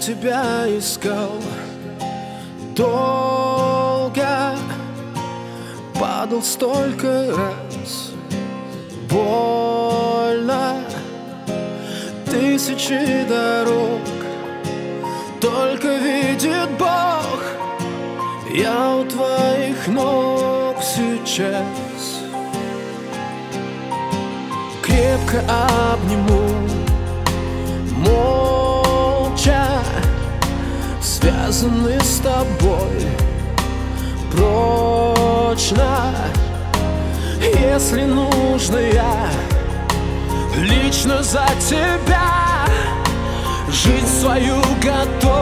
тебя искал долго, падал столько раз, больно, тысячи дорог, только видит Бог, я у твоих ног сейчас. Крепко обниму, молча, связаны с тобой прочно. Если нужно, я лично за тебя жить свою готов.